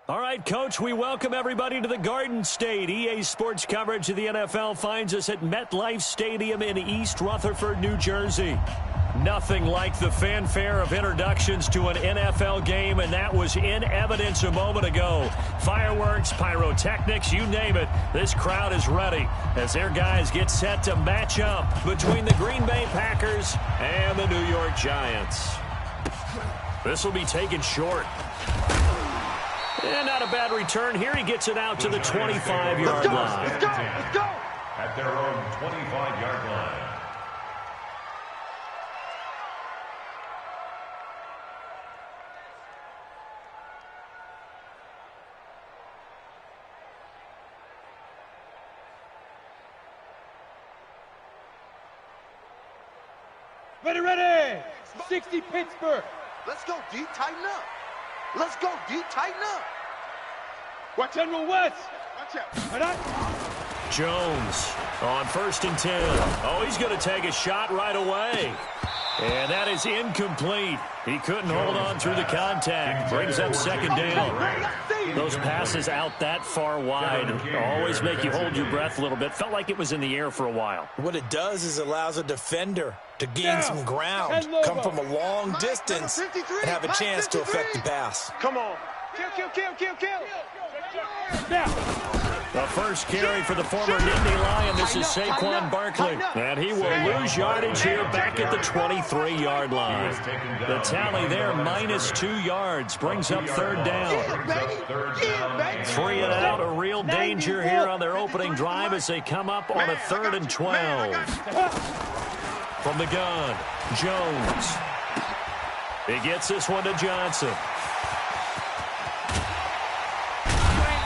All right, Coach, we welcome everybody to the Garden State. EA Sports coverage of the NFL finds us at MetLife Stadium in East Rutherford, New Jersey. Nothing like the fanfare of introductions to an NFL game, and that was in evidence a moment ago. Fireworks, pyrotechnics, you name it. This crowd is ready as their guys get set to match up between the Green Bay Packers and the New York Giants. This will be taken short. And not a bad return here. He gets it out to the 25-yard line. Let's go! At their own 25-yard line. Ready! 60 Pittsburgh. Let's go, D. Tighten up. Let's go, D. Tighten up. Watch General West. Watch out. Jones on 1st and 10. Oh, he's going to take a shot right away. And that is incomplete. He couldn't hold on through the contact. Brings up 2nd down. Those passes out that far wide always make you hold your breath a little bit. Felt like it was in the air for a while. What it does is allows a defender to gain some ground, come from a long distance, and have a chance to affect the pass. Come on. Kill. Now. The first carry for the former Nittany Lion. This is Saquon Barkley. And he will lose yardage here back at the 23-yard line. The tally there, -2 yards. Brings up 3rd down. 3 and out, a real danger here on their opening drive as they come up on a 3rd and 12. From the gun, Jones. He gets this one to Johnson.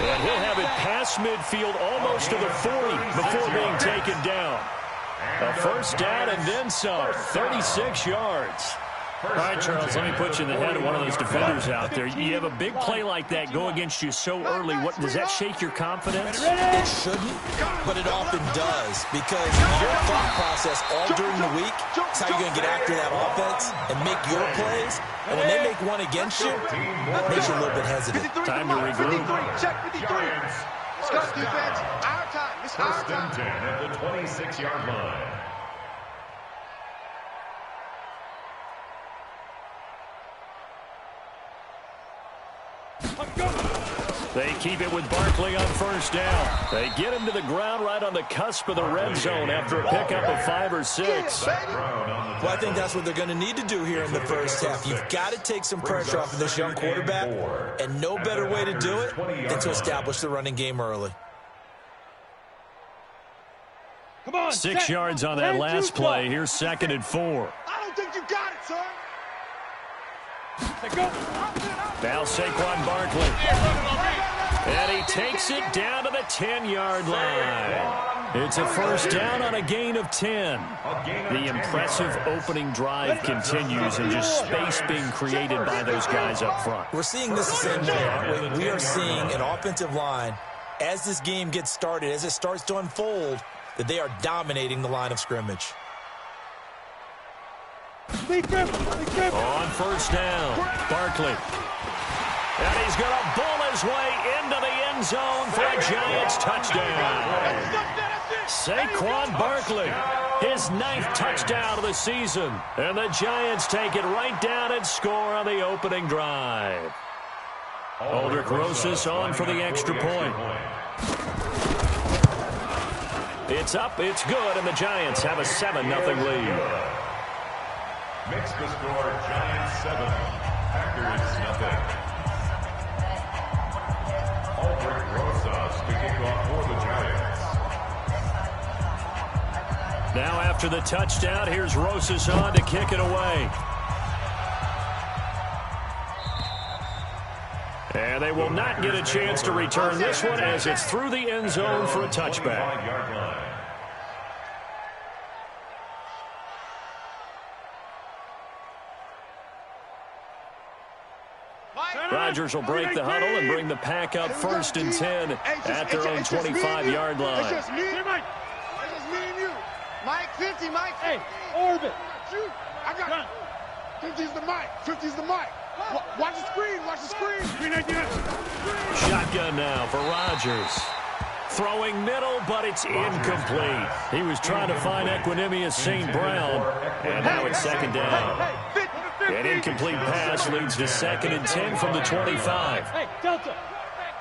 And he'll have it past midfield almost to the 40 before being taken down. A 1st down and then some, 36 yards. All right, Charles, let me put you in the head of one of those defenders out there. You have a big play like that go against you so early. What does that shake your confidence? It shouldn't, but it often does, because your thought process all during the week is how you're going to get after that offense and make your plays. And when they make one against you, it makes you a little bit hesitant. Time to regroup. Check 53. Let's go, defense. Our time. It's our time. 1st and 10 at the 26-yard line. They keep it with Barkley on 1st down. They get him to the ground right on the cusp of the red zone after a pickup of 5 or 6. Well, I think that's what they're going to need to do here in the 1st half. You've got to take some pressure off of this young quarterback, and no better way to do it than to establish the running game early. Come on. 6 yards on that last play. Here's 2nd and 4. I don't think you got it, son. Let's go. Now Saquon Barkley. And he takes it down to the 10-yard line. It's a 1st down on a gain of 10. The impressive opening drive continues and just space being created by those guys up front. We're seeing this the same way, aren't we? We are seeing an offensive line, as this game gets started, as it starts to unfold, that they are dominating the line of scrimmage. On 1st down, Barkley. And he's going to bull his way into the end zone for a Giants touchdown. Saquon Barkley, his 9th touchdown of the season. And the Giants take it right down and score on the opening drive. Aldrick Rosas on for the extra point. It's up, it's good, and the Giants have a 7-0 lead. Makes the score Giants 7, Packers 0. Aldrick Rosas to kick off for the Giants. Now after the touchdown, here's Rosas on to kick it away. And they will not get a chance to return this one as it's through the end zone for a touchback. Rodgers will break the huddle and bring the pack up 1st and 10 at their own 25-yard line. It's just me and you. Mike, 50, Mike. Hey, Orbit. I got it. 50's the mic. 50's the mic. Watch the screen. Watch the screen. Shotgun now for Rodgers. Throwing middle, but it's incomplete. He was trying to find Equanimeous St. Brown, and now it's second down. An incomplete pass leads to 2nd and 10 from the 25. Hey, Delta.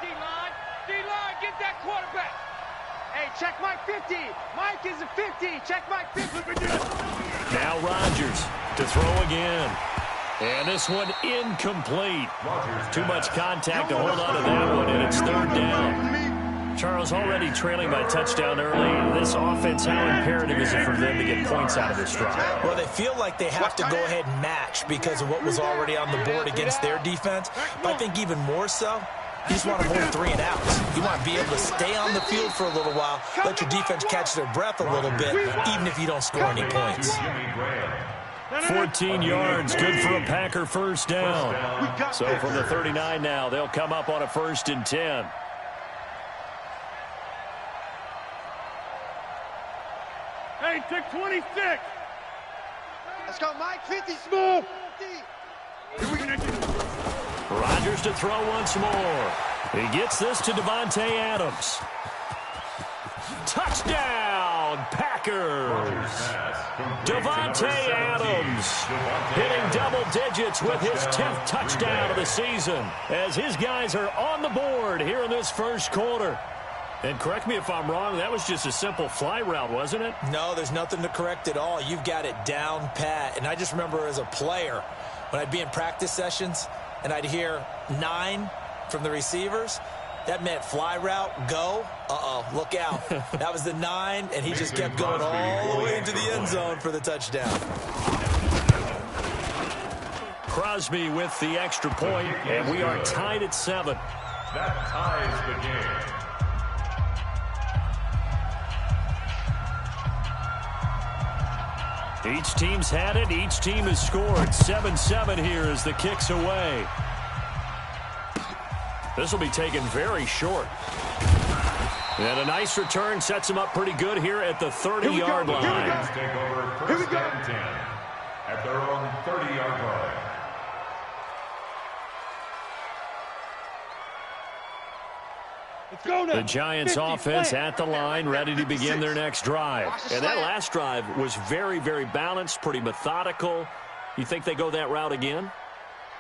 D-line, get that quarterback. Hey, check Mike 50. Mike is a 50. Check Mike 50. Now Rodgers to throw again. And this one incomplete. Too much contact to hold on to that one, and it's 3rd down. Charles, already trailing by touchdown early. This offense, how imperative is it for them to get points out of this drive? Well, they feel like they have to go ahead and match because of what was already on the board against their defense. But I think even more so, you just want to avoid 3 and outs. You want to be able to stay on the field for a little while, let your defense catch their breath a little bit, even if you don't score any points. 14 yards, good for a Packer first down. So from the 39 now, they'll come up on a 1st and 10. Hey, take 26. Let's go, Mike 50. Small. Rodgers to throw once more. He gets this to Davante Adams. Touchdown, Packers. Davante Adams hitting double digits with his 10th touchdown of the season as his guys are on the board here in this first quarter. And correct me if I'm wrong, that was just a simple fly route, wasn't it? No, there's nothing to correct at all. You've got it down pat. And I just remember as a player, when I'd be in practice sessions and I'd hear 9 from the receivers, that meant fly route, go. Uh-oh, look out. That was the 9, and he just kept going all the way into the end zone for the touchdown. Crosby with the extra point, and we are tied at 7. That ties the game. Each team's had it. Each team has scored. 7-7 here as the kick's away. This will be taken very short. And a nice return sets him up pretty good here at the 30-yard line. Take over first and 10 at their own 30-yard line. Let's go now. The Giants 50, offense play. at the line, ready to begin their next drive. And that last drive was very, very balanced, pretty methodical. You think they go that route again?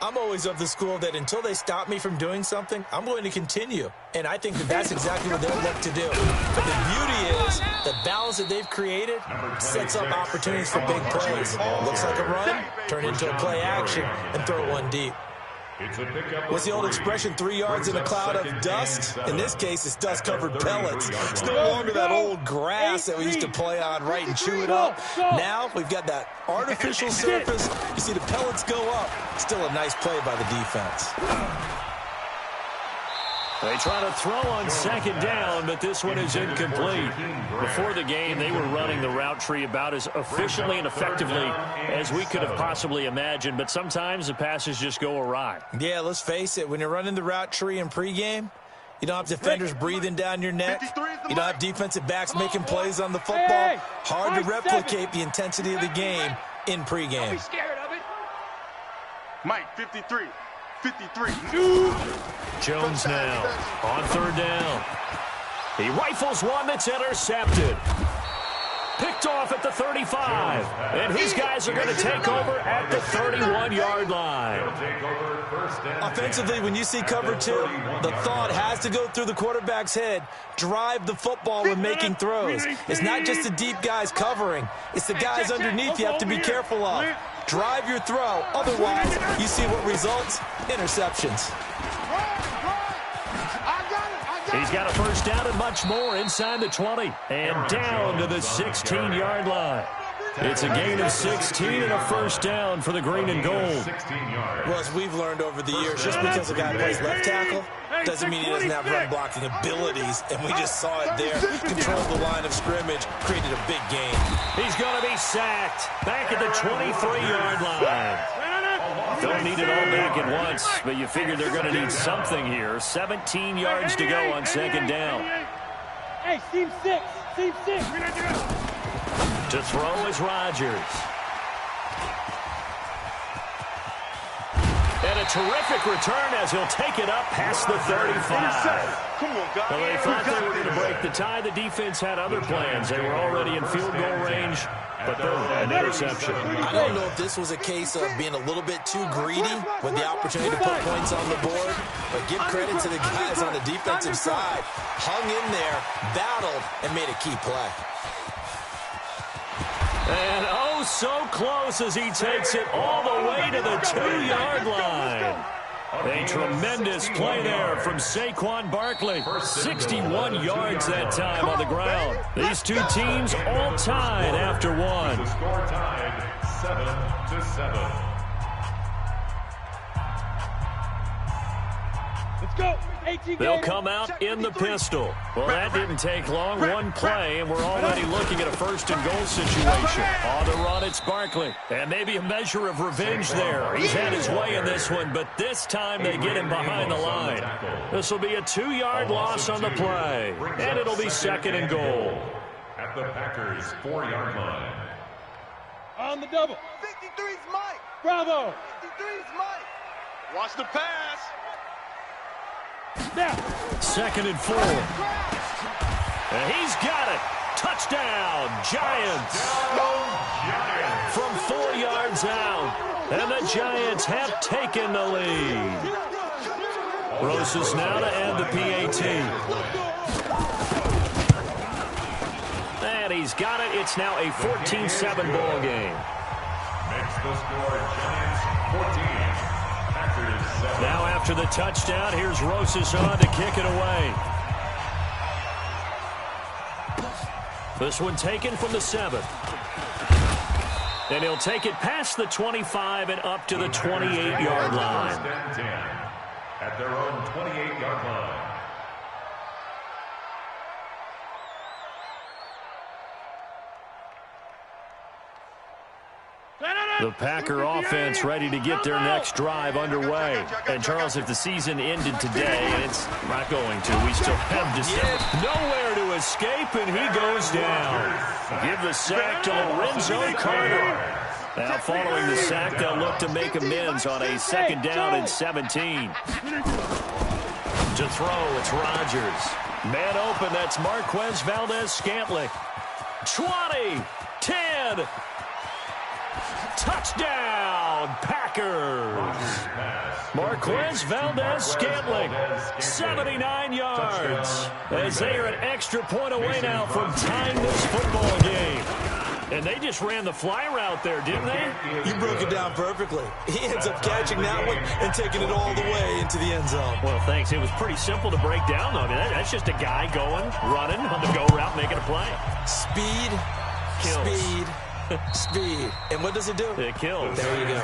I'm always of the school that until they stop me from doing something, I'm going to continue. And I think that that's exactly what they'll look to do. But the beauty is the balance that they've created sets up opportunities for big plays. Looks like a run, turn into a play action, and throw one deep. What's the old expression, 3 yards in a cloud of dust? In this case, it's dust-covered pellets. It's no longer that old grass that we used to play on, right, and chew it up. Now we've got that artificial surface. You see the pellets go up. Still a nice play by the defense. They try to throw on second down, but this one is incomplete. Before the game, they were running the route tree about as efficiently and effectively as we could have possibly imagined, but sometimes the passes just go awry. Yeah, let's face it. When you're running the route tree in pregame, you don't have defenders breathing down your neck. You don't have defensive backs making plays on the football. Hard to replicate the intensity of the game in pregame. Don't be scared of it. Mike 53. 53. Jones now on third down. He rifles one that's intercepted. Picked off at the 35. And his guys are going to take over at the 31-yard line. Offensively, when you see cover 2, the thought has to go through the quarterback's head. Drive the football when making throws. It's not just the deep guys covering. It's the guys underneath you have to be careful of. Drive your throw. Otherwise, you see what results? Interceptions. He's got a first down and much more inside the 20. And down to the 16-yard line. It's a gain of 16 and a first down for the green and gold. Well, as we've learned over the years, just because a guy plays left tackle doesn't mean he doesn't have run-blocking abilities, and we just saw it there. Controlled the line of scrimmage, created a big gain. He's going to be sacked back at the 23-yard line. Don't need it all back at once, but you figure they're going to need something here. 17 yards to go on second down. Hey, team 6. Team 6. To throw is Rodgers. And a terrific return as he'll take it up past the 35. Come on, guys. Well, they thought they were going to break the tie. The defense had other plans. They were already in field goal range, but boom, an interception. I don't know if this was a case of being a little bit too greedy with the opportunity to put points on the board, but give credit to the guys on the defensive side. Hung in there, battled, and made a key play. And oh, so close as he takes it all the way to the 2-yard line. A tremendous play there from Saquon Barkley. 61 yards that time on the ground. These two teams all tied after one. The score tied 7-7. Let's go. 18 They'll come out in the pistol. Well, that didn't take long. One play, and we're already looking at a first-and-goal situation. On the run, it's Barkley. And maybe a measure of revenge there. He's had his way in this one, but this time they get him behind the line. This will be a 2-yard loss on the play, and it'll be second and goal. At the Packers' 4-yard line. On the double. 53's Mike. Bravo. 53's Mike. Watch the pass. Now. Second and 4. And he's got it. Touchdown, Giants. From 4 yards out. And the Giants have taken the lead. Rosas now to end the PAT. And he's got it. It's now a 14-7 ball game. Makes the score Giants 14. Now after the touchdown, here's Rosas on to kick it away. This one taken from the 7. And he'll take it past the 25 and up to the 28-yard line. At their own 28-yard line. The Packer offense ready to get their next drive underway. And, Charles, if the season ended today, and it's not going to, we still have December. Nowhere to escape, and he goes down. Give the sack to Lorenzo Carter. Now, following the sack, they'll look to make amends on a 2nd down and 17. To throw, it's Rodgers. Man open, that's Marquez Valdes-Scantling. 20, 10, touchdown, Packers. Marquez Valdes-Scantling, 79 yards. As they are an extra point away now from tying this football game. And they just ran the fly route there, didn't they? You broke it down perfectly. He ends up catching that one and taking it all the way into the end zone. Well, thanks. It was pretty simple to break down, though. I mean, that's just a guy going, running on the go route, making a play. Speed, kills. Speed. Speed. And what does it do? It kills. There you go.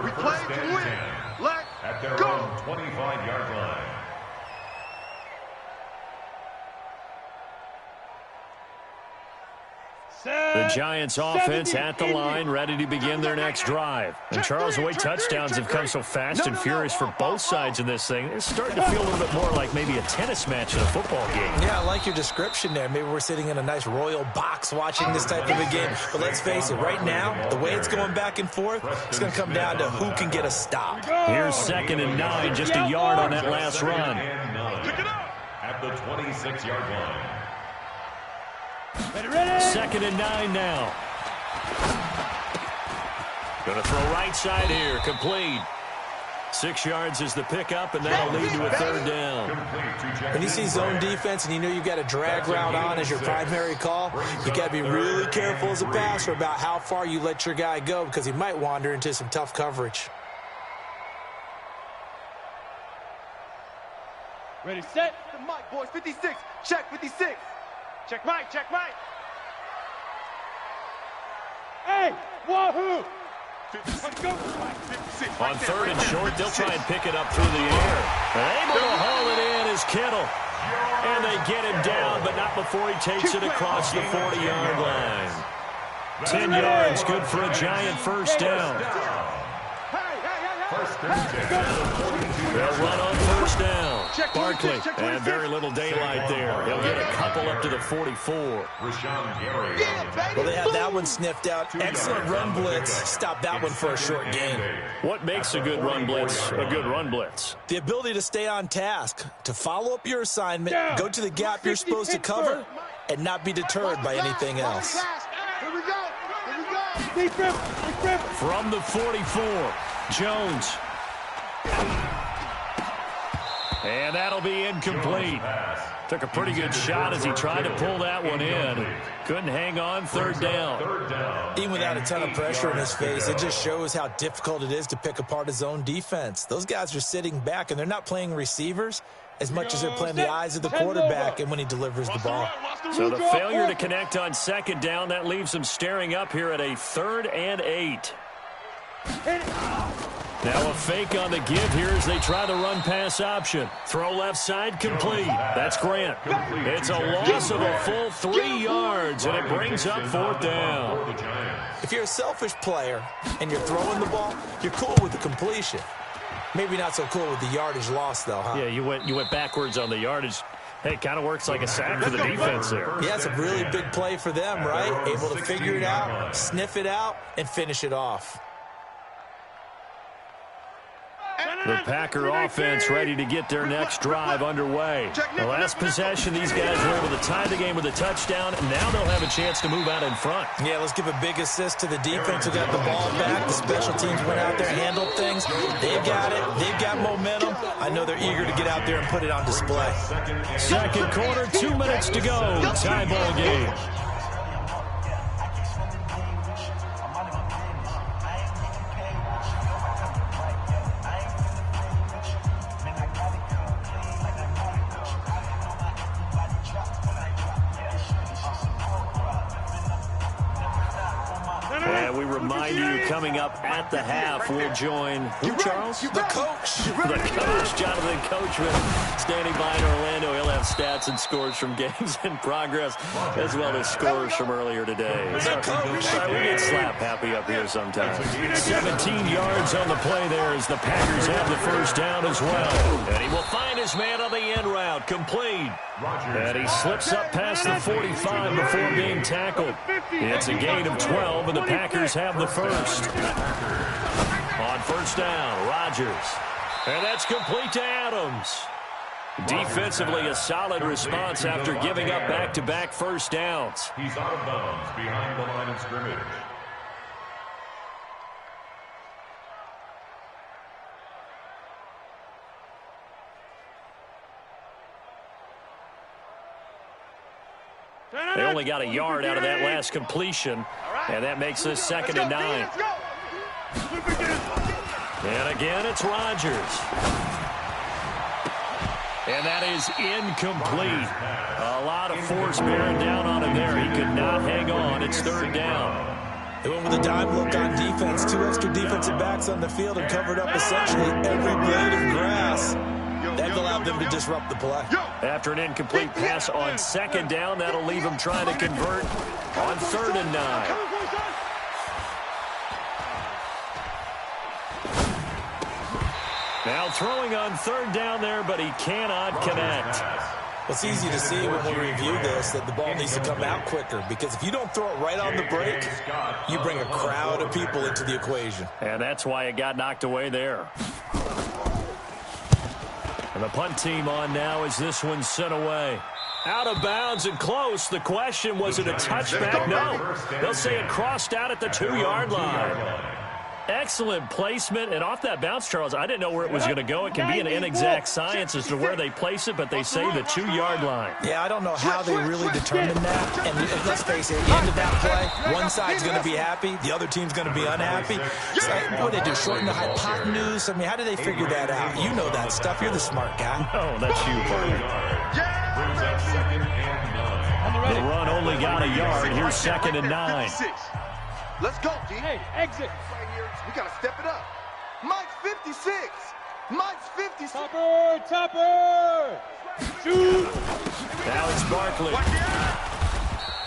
We play to win. Let's at their go. own 25-yard line. The Giants offense at the line, ready to begin their next drive. And Charles, the way touchdowns have come so fast and furious for both sides in this thing, it's starting to feel a little bit more like maybe a tennis match in a football game. Yeah, I like your description there. Maybe we're sitting in a nice royal box watching this type of a game. But let's face it, right now, the way it's going back and forth, it's going to come down to who can get a stop. Here's 2nd and 9, just a yard on that last run. At the 26-yard line. Ready. 2nd and 9 now. Going to throw right side here, complete. 6 yards is the pickup, and that'll lead to a 3rd down. When you see zone defense and you know you've got a drag route on as your primary call, you got to be really careful as a passer about how far you let your guy go because he might wander into some tough coverage. Ready, set. The Mike, boys. 56. Check 56. Check Mike. Check Mike. Hey, wahoo! Let's go. On 3rd and short, they'll try and pick it up through the air. And able to haul it in is Kittle. And they get him down, but not before he takes it across the 40-yard line. 10 yards, good for a Giant first down. They'll run on first down. Barkley, and very little daylight there. He'll get a couple couple up to the 44. Rashawn Gary. Well, they have that one sniffed out. Excellent run blitz. Stop that one for a short gain. What makes a good run blitz a good run blitz? The ability to stay on task, to follow up your assignment, go to the gap you're supposed to cover, and not be deterred by anything else. Here we go. Here we go. Deep grip. Deep grip. From the 44, Jones. And that'll be incomplete. Took a pretty good shot as he tried to pull that one in. Couldn't hang on, third down. Even without a ton of pressure in his face, it just shows how difficult it is to pick apart his own defense. Those guys are sitting back, and they're not playing receivers as much as they're playing the eyes of the quarterback and when he delivers the ball. So the failure to connect on second down, that leaves them staring up here at a 3rd and 8. Now a fake on the give here as they try the run-pass option. Throw left side, complete. That's Grant. It's a loss of a full 3 yards, and it brings up 4th down. If you're a selfish player and you're throwing the ball, you're cool with the completion. Maybe not so cool with the yardage loss, though, huh? Yeah, you went backwards on the yardage. Hey, it kind of works like a sack for the defense there. Yeah, it's a really big play for them, right? Able to figure it out, sniff it out, and finish it off. The Packer offense ready to get their next drive underway. The last possession, these guys were able to tie the game with a touchdown, and now they'll have a chance to move out in front. Yeah, let's give a big assist to the defense who got the ball back. The special teams went out there, handled things. They've got it. They've got momentum. I know they're eager to get out there and put it on display. Second quarter, 2 minutes to go. Tie ball game. And we remind you, coming up at the half, we'll join who, Charles? The coach. The coach, Jonathan Coachman, standing by in Orlando. He'll have stats and scores from games in progress, as well as scores from earlier today. The coach. Sorry, we get slap happy up here sometimes. 17 yards on the play there as the Packers have the first down as well. And he will find his man on the end route, complete. And he slips up past the 45 before being tackled. It's a gain of 12, and the Packers have the first. On first down, Rodgers. And that's complete to Adams. Defensively, a solid response after giving up back-to-back first downs. He's out of bounds behind the line of scrimmage. They only got a yard out of that last completion, and that makes this 2nd and 9. And again, it's Rodgers. And that is incomplete. A lot of force bearing down on him there. He could not hang on. It's 3rd down. They went with a dime look on defense. 2 extra defensive backs on the field and covered up essentially every blade of grass. That allowed them to disrupt the play. After an incomplete pass on 2nd down, that'll leave them trying to convert on 3rd and 9. Now throwing on 3rd down there, but he cannot connect. It's easy to see when we review this that the ball needs to come out quicker, because if you don't throw it right on the break, you bring a crowd of people into the equation. And that's why it got knocked away there. And the punt team on now as this one's sent away. Out of bounds and close. The question, was it a touchback? No. They'll say it crossed out at the 2-yard line. Excellent placement, and off that bounce, Charles, I didn't know where it was going to go. It can be an inexact science as to where they place it, but they say the 2-yard line. Yeah, I don't know how they really determined that. And let's face it, at the end of that play, one side's going to be happy, the other team's going to be unhappy. So, what did they do, shorten the hypotenuse? I mean, how do they figure that out? You know that stuff. You're the smart guy. Oh, that's you, partner. The run only got a yard. Here's 2nd and 9. Let's go, D. Hey, exit. We got to step it up. Mike's 56. Mike's 56. Topper. Shoot. Now it's Barkley.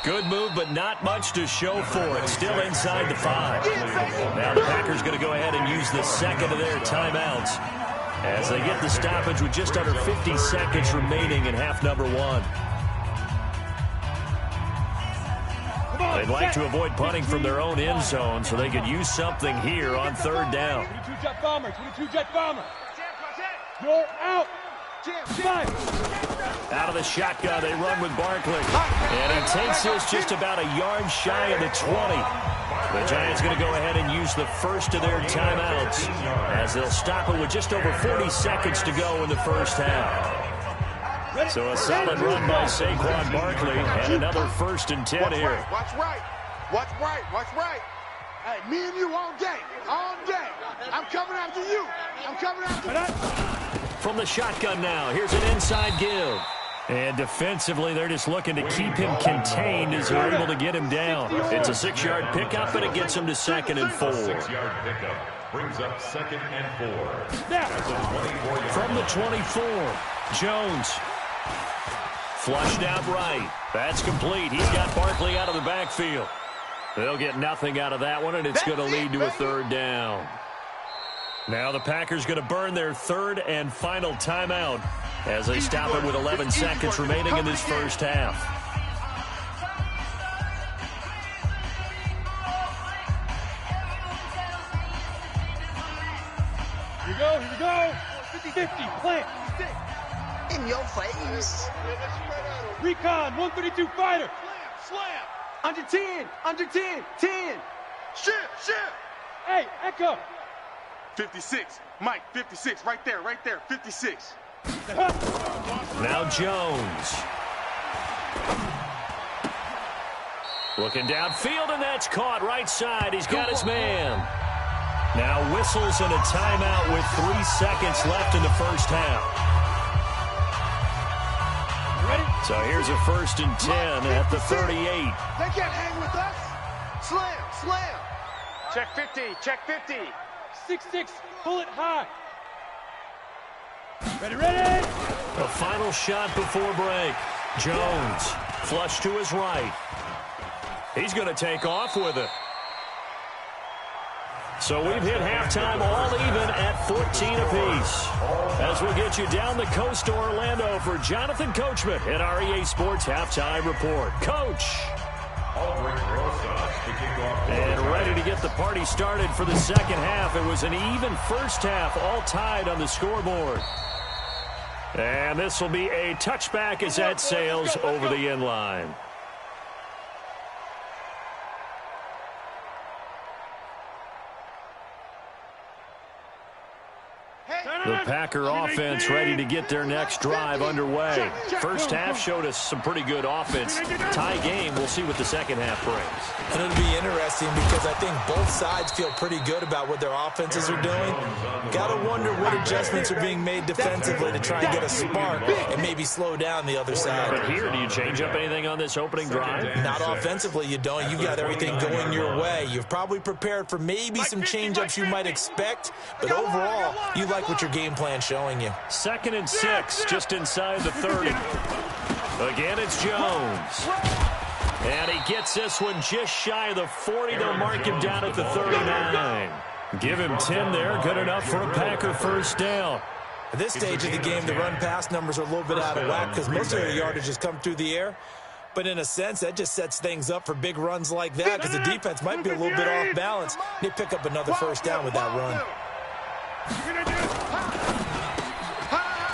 Good move, but not much to show for it. Still inside the 5. Now the Packers going to go ahead and use the 2nd of their timeouts as they get the stoppage with just under 50 seconds remaining in half number 1. They'd like to avoid punting from their own end zone so they could use something here on third down. 22 jet bomber, 22 jet bomber. You're out. Out of the shotgun, they run with Barkley. And he takes this just about a yard shy of the 20. The Giants going to go ahead and use the first of their timeouts as they'll stop it with just over 40 seconds to go in the first half. So a solid run by Saquon Barkley and another 1st and 10 here. Watch right. Watch right. Watch right. Hey, me and you all day. All day. I'm coming after you. I'm coming after you. From the shotgun now, here's an inside give. And defensively, they're just looking to keep him contained as they're able to get him down. It's a 6-yard pickup, and it gets him to 2nd and 4. 6-yard pickup brings up 2nd and 4. From the 24, Jones. Flushed out right. That's complete. He's got Barkley out of the backfield. They'll get nothing out of that one, and it's going to lead to a 3rd down. Now the Packers going to burn their 3rd and final timeout as they stop it with 11 seconds remaining in this first half. Here we go, here we go. 50-50, plant. In your face. Recon, 132 fighter. Slam. Under 10. Under 10. 10. Shift. Hey, Echo. 56. Mike, 56. Right there. 56. Now Jones. Looking downfield, and that's caught right side. He's got his man. Now whistles and a timeout with 3 seconds left in the first half. Ready? So here's a 1st and 10 at the 38. They can't hang with us. Slam. Check 50. Check 50. 6-6, bullet high. Ready. A final shot before break. Jones, flush to his right. He's going to take off with it. So we've hit halftime all even at 14 apiece. As we get you down the coast to Orlando for Jonathan Coachman at our EA Sports Halftime Report. Coach. And ready to get the party started for the second half. It was an even first half, all tied on the scoreboard. And this will be a touchback as that sails over the end line. The Packer offense ready to get their next drive underway. First half showed us some pretty good offense. Tie game. We'll see what the second half brings. And it'll be interesting because I think both sides feel pretty good about what their offenses are doing. Got to wonder what adjustments are being made defensively to try and get a spark and maybe slow down the other side. But here, do you change up anything on this opening drive? Not offensively, you don't. You've got everything going your way. You've probably prepared for maybe some change-ups you might expect, but overall, you like what your game plan showing you. 2nd and 6, just inside the 30. Again, it's Jones. And he gets this one just shy of the 40. They'll mark him down at the 39. Give him 10 there. Good enough for a Packer first down. At this stage of the game, the run-pass numbers are a little bit out of whack because most of their yardage has come through the air. But in a sense, that just sets things up for big runs like that because the defense might be a little bit off balance. They pick up another first down with that run.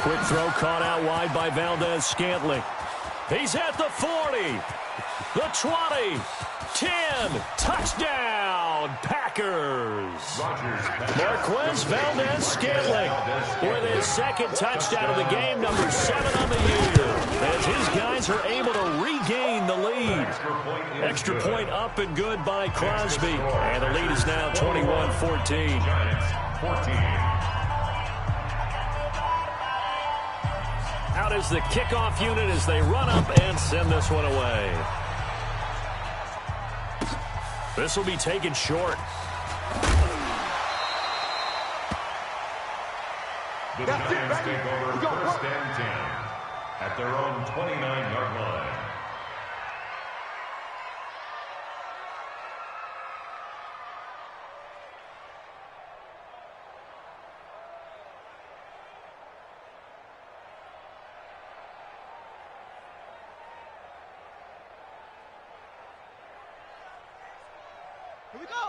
Quick throw caught out wide by Valdez-Scantling. He's at the 40, the 20, 10, touchdown, Packers. Marquez Valdez-Scantling with his 2nd touchdown of the game, number 7 on the year, as his guys are able to regain the lead. Extra point up and good by Crosby, and the lead is now 21-14. 14. Out is the kickoff unit as they run up and send this one away. This will be taken short. The Giants take over 1st and 10 at their own 29-yard line.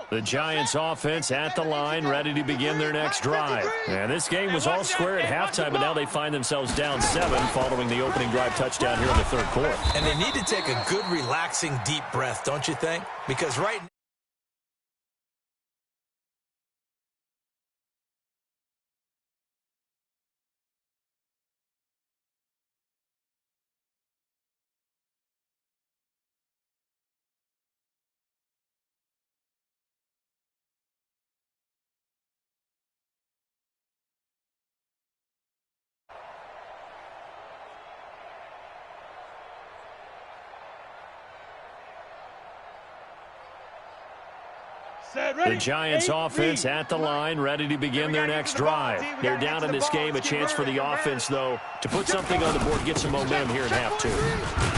The Giants offense at the line, ready to begin their next drive. And this game was all square at halftime, but now they find themselves down 7 following the opening drive touchdown here in the third quarter. And they need to take a good, relaxing, deep breath, don't you think? Because right now, the Giants offense at the line, ready to begin their next drive. They're down in this game. A chance for the offense, though, to put something on the board, get some momentum here at half 2.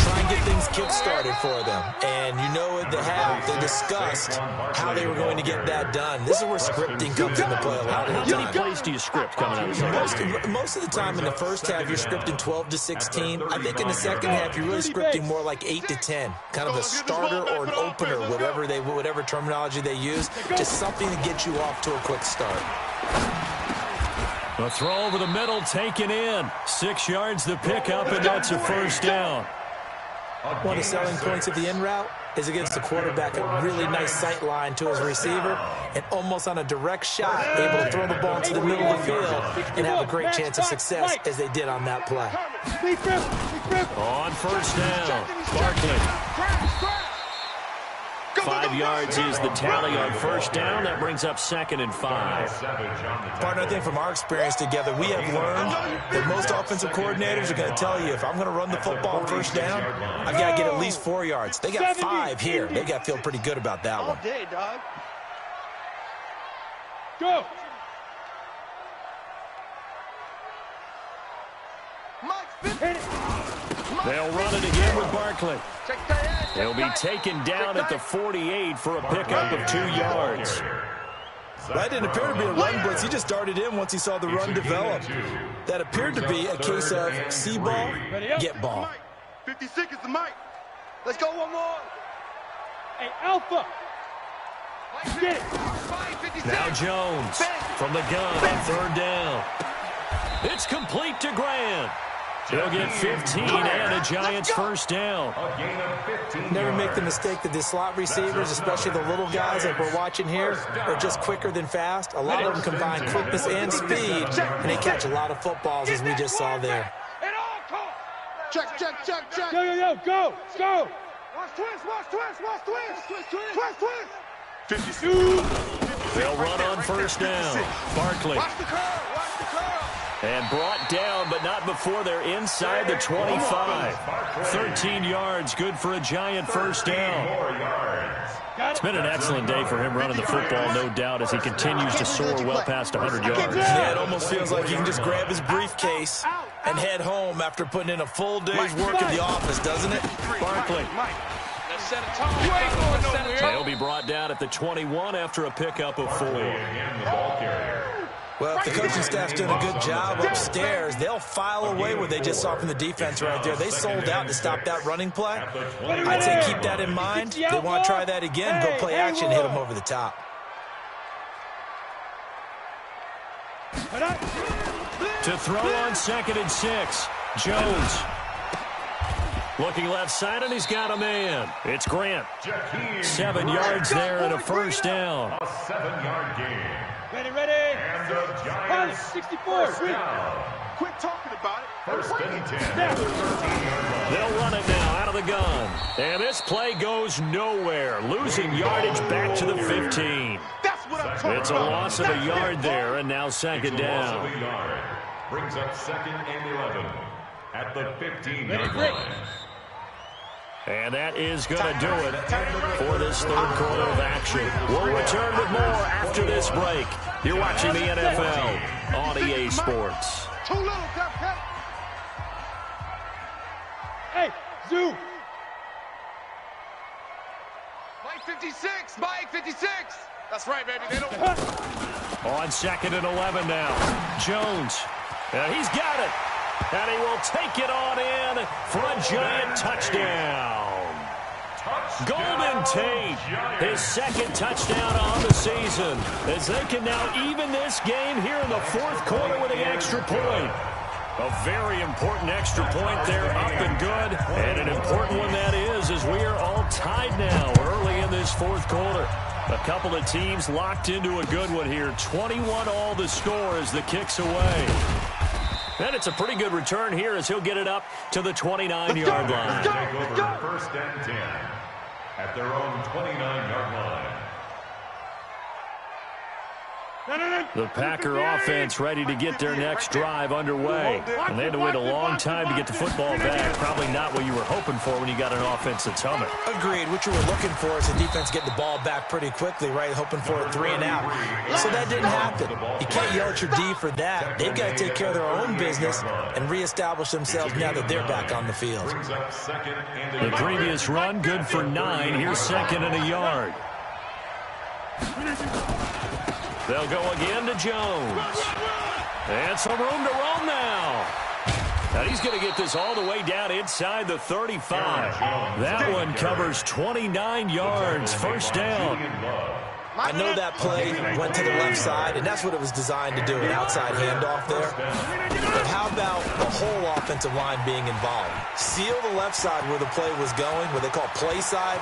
try and get things kick-started for them. And you know at the half, they discussed how they were going to get that done. This is where scripting comes into play a lot of the How many time. plays do you script coming out of the Most of the time in the first half, you're scripting 12 to 16. I think in the second half, you're really scripting more like 8 to 10. Kind of a starter or an opener, whatever terminology they use. Just something to get you off to a quick start. A throw over the middle, taken in. 6 yards the pickup, and that's a first down. One of the selling points of the in route is against the quarterback, a really nice sight line to his receiver, and almost on a direct shot, able to throw the ball to the middle of the field and have a great chance of success as they did on that play. On first down, Barkley. 5 yards is the tally on first down. That brings up 2nd and 5. Partner, I think from our experience together, we have learned that most offensive coordinators are going to tell you, if I'm going to run the football on first down, I've got to get at least 4 yards. They got 5 here. They got to feel pretty good about that one. All day, dog. Go. They'll run it again with Barkley. He'll be taken down at the 48 for a pickup of 2 yards. That didn't appear to be a run blitz. He just darted in once he saw the run develop. That appeared to be a case of see ball, get ball. 56 is the mic. Let's go one more. Hey, Alpha. Get it. Now Jones from the gun on third down. It's complete to Grant. He'll get 15 and a Giants first down. Never make the mistake that the slot receivers, especially the little guys like we're watching here, are just quicker than fast. A lot of them combine quickness and speed, and they catch a lot of footballs, as we just saw there. Check. Yo, go. Watch twist. 52. They'll run on first down. Barkley. Watch the curl. And brought down, but not before they're inside the 25. 13 yards, good for a Giant first down. It's been an excellent day for him running the football, no doubt, as he continues to soar well past 100 yards. Yeah, it almost feels like he can just grab his briefcase and head home after putting in a full day's work at the office, doesn't it? Barkley. Let's set a tone. You ain't going nowhere. They'll be brought down at the 21 after a pickup of 4. Well, if the coaching staff's doing a good job upstairs, they'll file away what they just saw from the defense right there. They sold out to stop that running play. I'd say keep that in mind. They want to try that again, go play action, hit them over the top. To throw on 2nd and 6. Jones. Looking left side, and he's got a man. It's Grant. 7 yards there and a first down. A 7-yard gain. Ready. And the Giants 64. Quit talking about it. First and 10 at the 13-yard line. They'll run it now out of the gun. And this play goes nowhere. Losing yardage back to the 15. That's what I'm talking about. It's a loss of a yard there, and now 2nd down. Loss of a yard. Brings up 2nd and 11 at the 15-yard line. And that is going to do it for this third quarter of action. We'll return with more after this break. You're watching the NFL on EA Sports. Too little, Cupcake. Hey, Zoo. Mike 56. Mike 56. That's right, baby. They don't. On 2nd and 11 now. Jones. And he's got it. And he will take it on in for a Giant touchdown. Golden Tate, his second touchdown on the season, as they can now even this game here in the fourth quarter with an extra point. A very important extra point there, up and good, and an important one that is, as we are all tied now early in this fourth quarter. A couple of teams locked into a good one here. 21 all the score as the kick's away. And it's a pretty good return here as he'll get it up to the 29-yard line. Take over first and 10 at their own 29-yard line. The Packer offense ready to get their next drive underway. And they had to wait a long time to get the football back. Probably not what you were hoping for when you got an offense that's humming. Agreed. What you were looking for is the defense getting the ball back pretty quickly, right? Hoping for a 3 and out. So that didn't happen. You can't yell at your D for that. They've got to take care of their own business and reestablish themselves now that they're back on the field. The previous run, good for 9. Here's second and a yard. They'll go again to Jones. And some room to roam now. And he's going to get this all the way down inside the 35. That one covers 29 yards. First down. I know that play went to the left side, and that's what it was designed to do, an outside handoff there. But how about the whole offensive line being involved? Seal the left side where the play was going, what they call play side.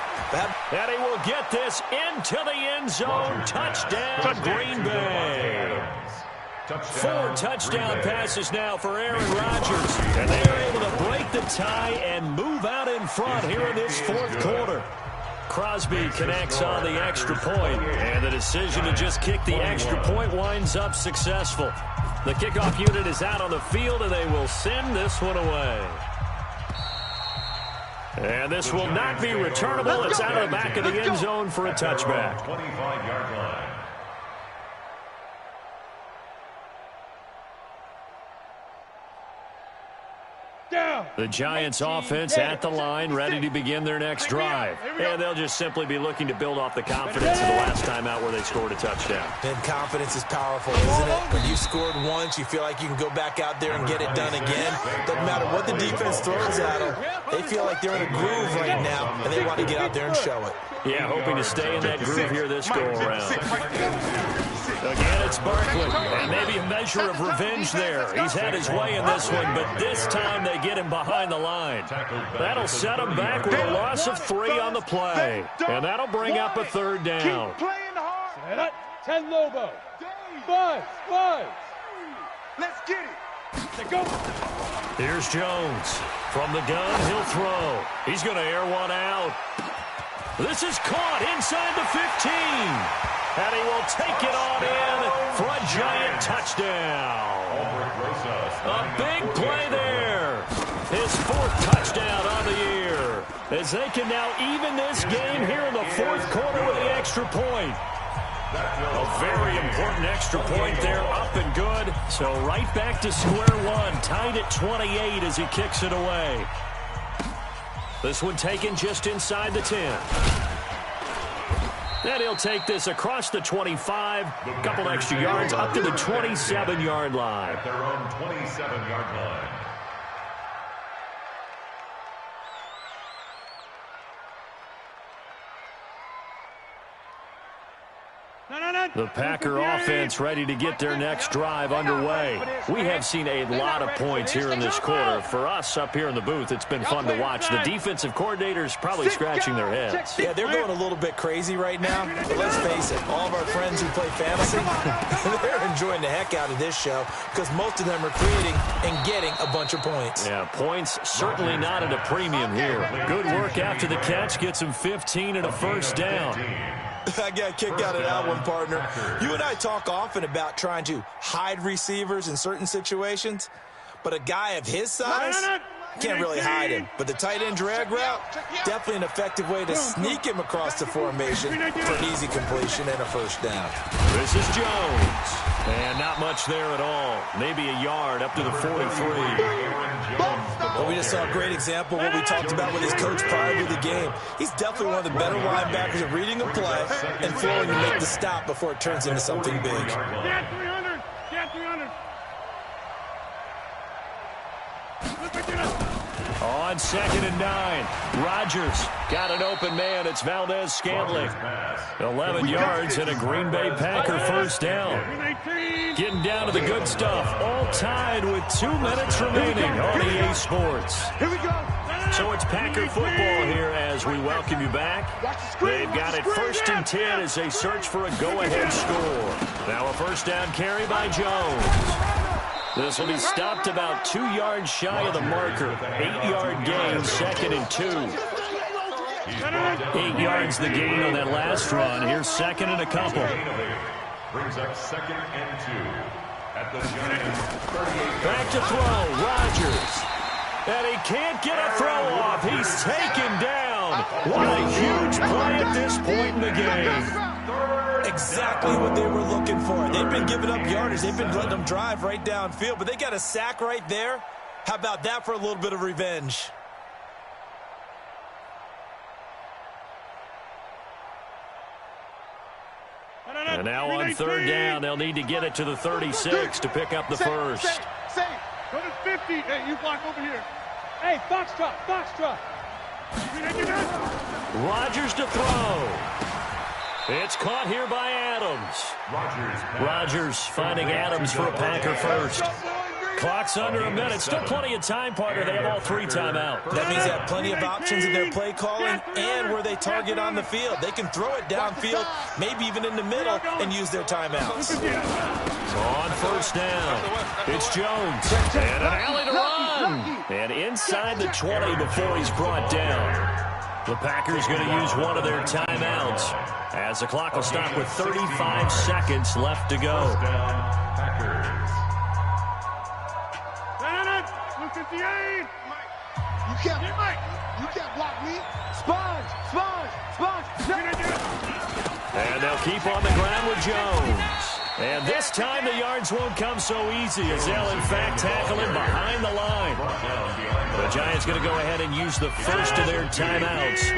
And he will get this into the end zone. Touchdown, Green Bay. 4 touchdown passes now for Aaron Rodgers. And they are able to break the tie and move out in front here in this fourth quarter. Crosby connects on the extra point, and the decision to just kick the extra point winds up successful. The kickoff unit is out on the field, and they will send this one away. And this will not be returnable. It's out of the back of the end zone for a touchback. 25-yard line. The Giants offense at the line, ready to begin their next drive. And they'll just simply be looking to build off the confidence of the last time out where they scored a touchdown. And confidence is powerful, isn't it? When you scored once, you feel like you can go back out there and get it done again. Doesn't matter what the defense throws at them. They feel like they're in a groove right now, and they want to get out there and show it. Yeah, hoping to stay in that groove here this go-around. Again, it's Barkley, and maybe a measure of revenge there. He's had his way in this one, but this time they get him behind the line. That'll set him back with a loss of 3 on the play, and that'll bring up a third down. 10 Lobo. 5. Let's get it. Go. Here's Jones. From the gun, he'll throw. He's going to air one out. This is caught inside the 15. And he will take it on in for a giant touchdown. A big play there. His 4th touchdown on the year. As they can now even this game here in the fourth quarter with the extra point. A very important extra point there, up and good. So right back to square one, tied at 28 as he kicks it away. This one taken just inside the 10. And he'll take this across the 25, a couple extra yards up to the 27-yard line. At their own 27-yard line. The Packer offense ready to get their next drive underway. We have seen a lot of points here in this quarter. For us up here in the booth, it's been fun to watch. The defensive coordinators probably scratching their heads. Yeah, they're going a little bit crazy right now. But let's face it, all of our friends who play fantasy, they're enjoying the heck out of this show because most of them are creating and getting a bunch of points. Yeah, points certainly not at a premium here. Good work after the catch. Gets him 15 and a first down. I got a kick out of that one, partner. You and I talk often about trying to hide receivers in certain situations, but a guy of his size can't really hide him. But the tight end drag route, definitely an effective way to sneak him across the formation for an easy completion and a first down. This is Jones. And not much there at all. Maybe a yard up to the 43. Well, we just saw a great example of what we talked about with his coach prior to the game. He's definitely one of the better linebackers at reading a play and flowing to make the stop before it turns into something big. Get 300. Get 300. On on 2nd and 9. Rodgers got an open man. It's Valdez-Scantling. 11 yards and a Green Bay Packer first down. Getting down to the good stuff. All tied with 2 minutes remaining on EA Sports. Here we go. So it's Packer football here as we welcome you back. They've got it 1st and 10 as they search for a go-ahead score. Now a first down carry by Jones. This will be stopped about 2 yards shy of the marker. 8-yard gain, 2nd and 2. 8 yards the gain on that last run. Here's 2nd and a couple. Brings up 2nd and 2 at the Giants 38. Back to throw, Rodgers. And he can't get a throw off. He's taken down. What a huge play at this point in the game. Exactly what they were looking for. They've been giving up yardage. They've been letting them drive right downfield, but they got a sack right there. How about that for a little bit of revenge? And now on 3rd down, they'll need to get it to the 36 to pick up the first. Go to 50. Hey, you block over here. Hey, Foxtrot, Foxtrot. Rodgers to throw. It's caught here by Adams. Rodgers finding Adams for a Packer first. Clock's under a minute. Still plenty of time, partner. They have all 3 timeouts. That means they have plenty of options in their play calling and where they target on the field. They can throw it downfield, maybe even in the middle, and use their timeouts. So on 1st down, it's Jones. And an alley to run. And inside the 20 before he's brought down. The Packers going to use one of their timeouts as the clock will stop with 35 seconds left to go. You can't block me. Sponge. And they'll keep on the ground with Jones. And this time the yards won't come so easy as they'll in fact tackle him behind the line. The Giants going to go ahead and use the first of their timeouts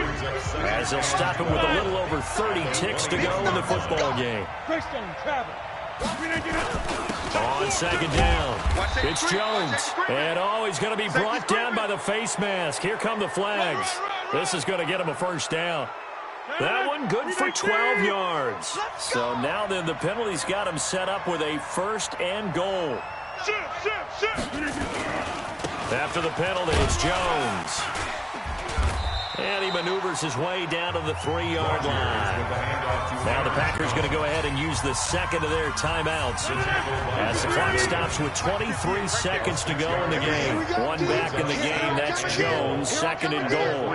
as they'll stop him with a little over 30 ticks to go in the football game. On 2nd down, it's Jones. And he's going to be brought down by the face mask. Here come the flags. This is going to get him a first down. That one good for 12 yards. So now then the penalty's got him set up with a 1st and goal. After the penalty, it's Jones. And he maneuvers his way down to the 3-yard line. Now the Packers going to go ahead and use the 2nd of their timeouts as the clock stops with 23 seconds to go in the game. One back in the game, that's Jones, 2nd and goal.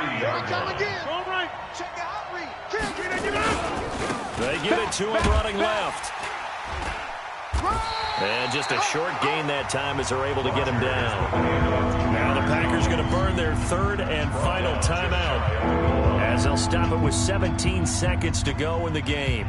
They give it to him running left. And just a short gain that time as they're able to get him down. Now the Packers going to burn their 3rd and final timeout as they'll stop it with 17 seconds to go in the game.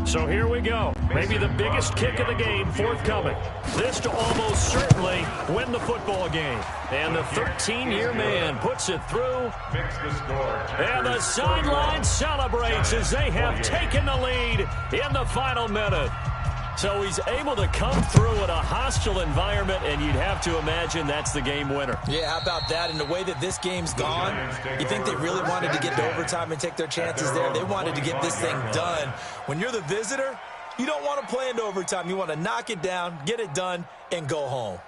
So here we go. Maybe the biggest kick of the game forthcoming. This to almost certainly win the football game. And the 13-year man puts it through. And the sideline celebrates as they have taken the lead in the final minute. So he's able to come through in a hostile environment, and you'd have to imagine that's the game winner. Yeah, how about that? And the way that this game's gone, you think they really wanted to get to overtime and take their chances there? They wanted to get this thing done. When you're the visitor, you don't want to play into overtime. You want to knock it down, get it done, and go home.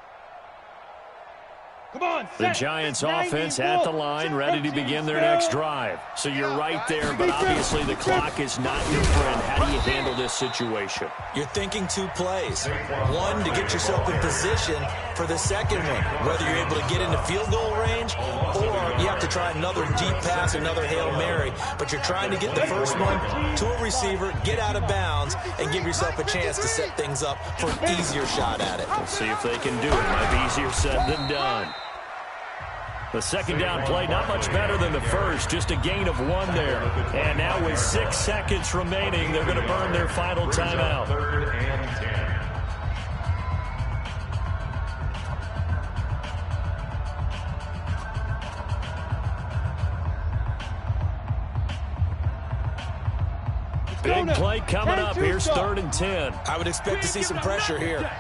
Come on, the Giants offense at the line, ready to begin their next drive. So you're right there, but obviously the clock is not your friend. How do you handle this situation? You're thinking 2 plays. One, to get yourself in position for the second one, whether you're able to get into field goal range or you have to try another deep pass, another Hail Mary. But you're trying to get the first one to a receiver, get out of bounds, and give yourself a chance to set things up for an easier shot at it. We'll see if they can do it. Might be easier said than done. The 2nd down play, not much better than the first, just a gain of 1 there. And now with 6 seconds remaining, they're going to burn their final timeout. 3rd and 10. Big Big play coming up. Here's 3rd and 10. I would expect to see some pressure here.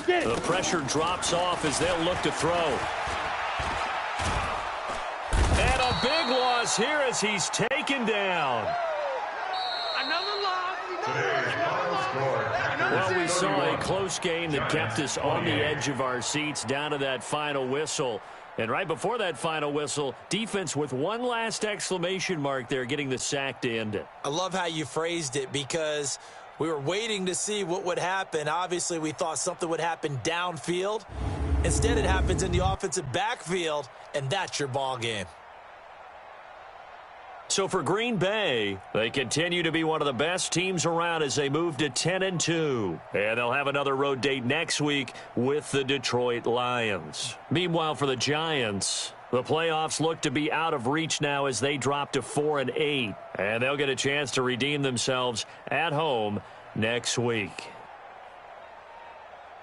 The pressure drops off as they'll look to throw. And a big loss here as he's taken down. Another loss. Today's final score. Well, we saw a close game that kept us on the edge of our seats down to that final whistle. And right before that final whistle, defense with one last exclamation mark there, getting the sack to end it. I love how you phrased it because we were waiting to see what would happen. Obviously, we thought something would happen downfield. Instead, it happens in the offensive backfield, and that's your ball game. So for Green Bay, they continue to be one of the best teams around as they move to 10-2. And they'll have another road date next week with the Detroit Lions. Meanwhile, for the Giants, the playoffs look to be out of reach now as they drop to 4-8. And they'll get a chance to redeem themselves at home next week.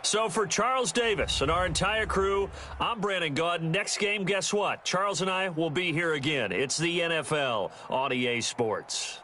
So for Charles Davis and our entire crew, I'm Brandon Gaudin. Next game, guess what? Charles and I will be here again. It's the NFL on EA Sports.